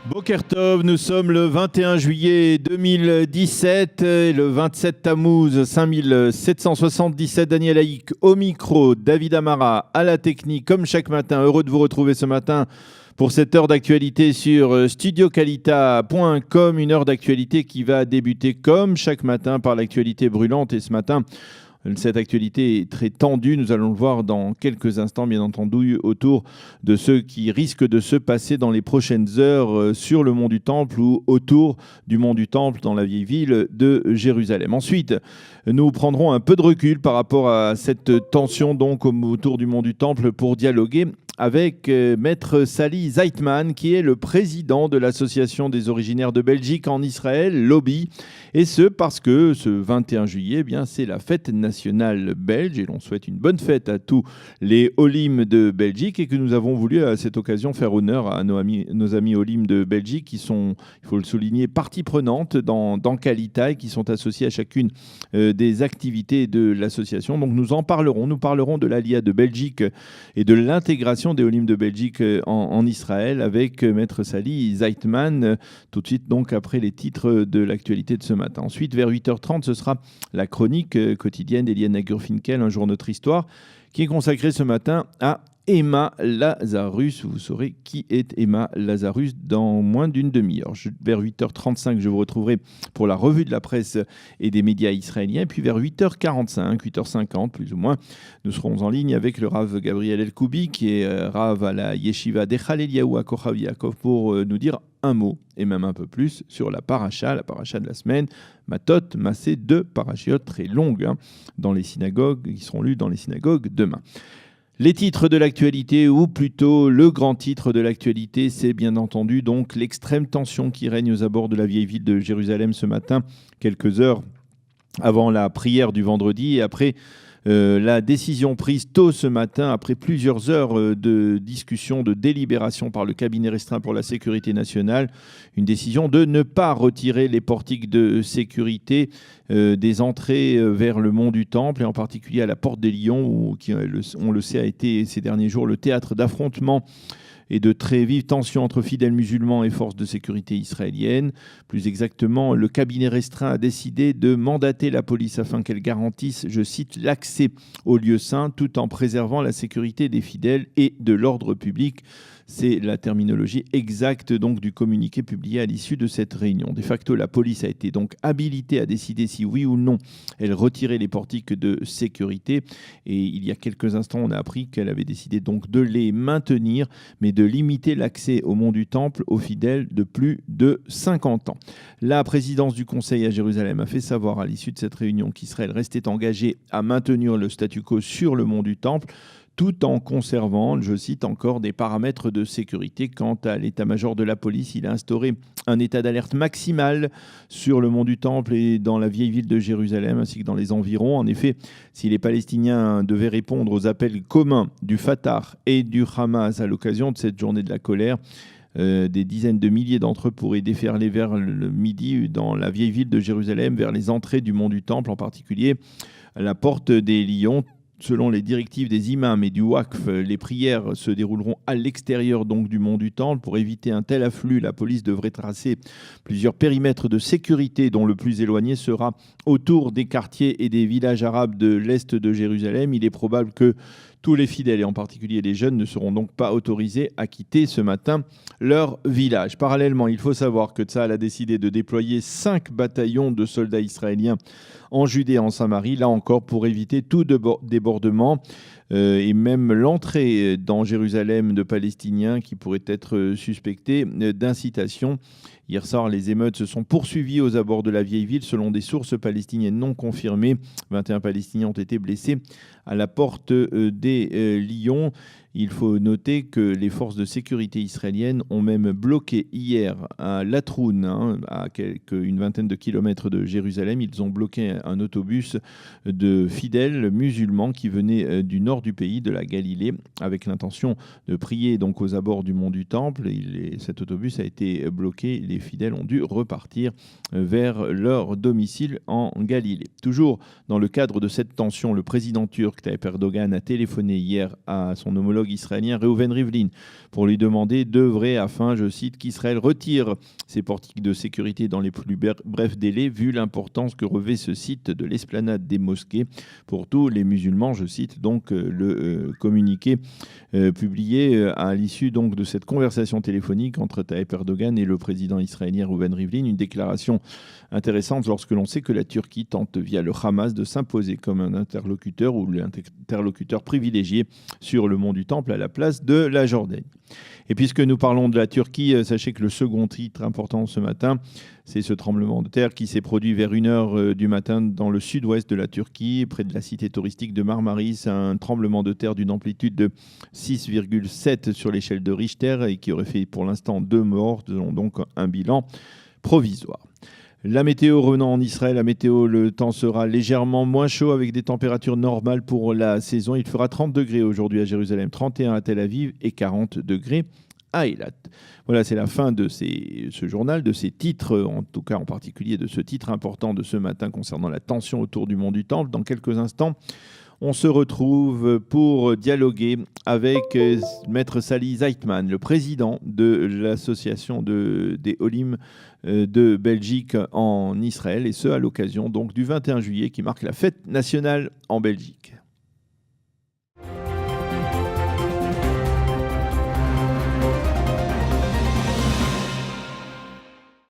Boker Tov, nous sommes le 21 juillet 2017 et le 27 Tammuz 5777. Daniel Haïk au micro, David Amara à la technique, comme chaque matin. Heureux de vous retrouver ce matin pour cette heure d'actualité sur studiocalita.com. Une heure d'actualité qui va débuter comme chaque matin par l'actualité brûlante. Et ce matin, cette actualité est très tendue, nous allons le voir dans quelques instants, bien entendu, autour de ce qui risque de se passer dans les prochaines heures sur le mont du Temple ou autour du mont du Temple dans la vieille ville de Jérusalem. Ensuite, nous prendrons un peu de recul par rapport à cette tension donc autour du mont du Temple pour dialoguer avec Maître Sally Zeitman, qui est le président de l'Association des originaires de Belgique en Israël, Lobby. Et ce, parce que ce 21 juillet, c'est la fête nationale belge. Et l'on souhaite une bonne fête à tous les Olim de Belgique. Et que nous avons voulu, à cette occasion, faire honneur à nos amis Olim de Belgique, qui sont, il faut le souligner, partie prenante dans Calita et qui sont associés à chacune des activités de l'association. Donc nous en parlerons. Nous parlerons de l'Aliyah de Belgique et de l'intégration des Olim de Belgique en Israël avec Maître Sally Zeitman, tout de suite donc après les titres de l'actualité de ce matin. Ensuite, vers 8h30, ce sera la chronique quotidienne d'Eliane Agurfinkel, Un jour notre histoire, qui est consacrée ce matin à Emma Lazarus. Vous saurez qui est Emma Lazarus dans moins d'une demi-heure. Vers 8h35, je vous retrouverai pour la revue de la presse et des médias israéliens. Et puis vers 8h45, 8h50 plus ou moins, nous serons en ligne avec le Rav Gabriel El-Koubi, qui est Rav à la Yeshiva d'Echal Eliyahu à Kochav Yaakov, pour nous dire un mot et même un peu plus sur la paracha de la semaine, Matot, Massé, deux parachiotes très longues dans les synagogues, qui seront lues dans les synagogues demain. Les titres de l'actualité, ou plutôt le grand titre de l'actualité, c'est bien entendu donc l'extrême tension qui règne aux abords de la vieille ville de Jérusalem ce matin, quelques heures avant la prière du vendredi et après la décision prise tôt ce matin, après plusieurs heures de discussion, de délibération par le cabinet restreint pour la sécurité nationale, une décision de ne pas retirer les portiques de sécurité des entrées vers le mont du Temple, et en particulier à la porte des Lions, qui, on le sait, a été ces derniers jours le théâtre d'affrontements et de très vives tensions entre fidèles musulmans et forces de sécurité israéliennes. Plus exactement, le cabinet restreint a décidé de mandater la police afin qu'elle garantisse, je cite, l'accès aux lieux saints tout en préservant la sécurité des fidèles et de l'ordre public. C'est la terminologie exacte donc du communiqué publié à l'issue de cette réunion. De facto, la police a été donc habilitée à décider si oui ou non elle retirait les portiques de sécurité. Et il y a quelques instants, on a appris qu'elle avait décidé donc de les maintenir, mais de limiter l'accès au mont du Temple aux fidèles de plus de 50 ans. La présidence du Conseil à Jérusalem a fait savoir à l'issue de cette réunion qu'Israël restait engagé à maintenir le statu quo sur le mont du Temple, tout en conservant, je cite encore, des paramètres de sécurité. Quant à l'état-major de la police, il a instauré un état d'alerte maximal sur le mont du Temple et dans la vieille ville de Jérusalem, ainsi que dans les environs. En effet, si les Palestiniens devaient répondre aux appels communs du Fatah et du Hamas à l'occasion de cette journée de la colère, des dizaines de milliers d'entre eux pourraient déferler vers le midi dans la vieille ville de Jérusalem, vers les entrées du mont du Temple, en particulier à la porte des Lions. Selon les directives des imams et du Waqf, les prières se dérouleront à l'extérieur donc du mont du Temple. Pour éviter un tel afflux, la police devrait tracer plusieurs périmètres de sécurité, dont le plus éloigné sera autour des quartiers et des villages arabes de l'est de Jérusalem. Il est probable que tous les fidèles, et en particulier les jeunes, ne seront donc pas autorisés à quitter ce matin leur village. Parallèlement, il faut savoir que Tsahal a décidé de déployer 5 bataillons de soldats israéliens en Judée et en Samarie, là encore pour éviter tout débordement et même l'entrée dans Jérusalem de Palestiniens qui pourraient être suspectés d'incitation. Hier soir, les émeutes se sont poursuivies aux abords de la vieille ville. Selon des sources palestiniennes non confirmées, 21 Palestiniens ont été blessés à la porte des Lions. Il faut noter que les forces de sécurité israéliennes ont même bloqué hier à Latroun, à une vingtaine de kilomètres de Jérusalem. Ils ont bloqué un autobus de fidèles musulmans qui venaient du nord du pays, de la Galilée, avec l'intention de prier donc aux abords du mont du Temple. Cet autobus a été bloqué. Les fidèles ont dû repartir vers leur domicile en Galilée. Toujours dans le cadre de cette tension, le président turc Tayyip Erdogan a téléphoné hier à son homologue politologue israélien Reuven Rivlin pour lui demander d'œuvrer afin, je cite, qu'Israël retire ses portiques de sécurité dans les plus brefs délais, vu l'importance que revêt ce site de l'esplanade des mosquées pour tous les musulmans. Je cite donc le communiqué publié à l'issue donc de cette conversation téléphonique entre Tayyip Erdogan et le président israélien Reuven Rivlin. Une déclaration intéressante lorsque l'on sait que la Turquie tente via le Hamas de s'imposer comme un interlocuteur ou l'interlocuteur privilégié sur le mont du Temple à la place de la Jordanie. Et puisque nous parlons de la Turquie, sachez que le second titre important ce matin, c'est ce tremblement de terre qui s'est produit vers 1h du matin dans le sud-ouest de la Turquie, près de la cité touristique de Marmaris. Un tremblement de terre d'une amplitude de 6,7 sur l'échelle de Richter et qui aurait fait pour l'instant 2 morts, selon donc un bilan provisoire. La météo revenant en Israël, la météo, le temps sera légèrement moins chaud avec des températures normales pour la saison. Il fera 30 degrés aujourd'hui à Jérusalem, 31 à Tel Aviv et 40 degrés à Eilat. Voilà, c'est la fin de ce journal, de ces titres, en tout cas en particulier de ce titre important de ce matin concernant la tension autour du mont du Temple. Dans quelques instants, on se retrouve pour dialoguer avec Maître Sally Zeitman, le président de l'association des Olim de Belgique en Israël, et ce à l'occasion donc du 21 juillet qui marque la fête nationale en Belgique.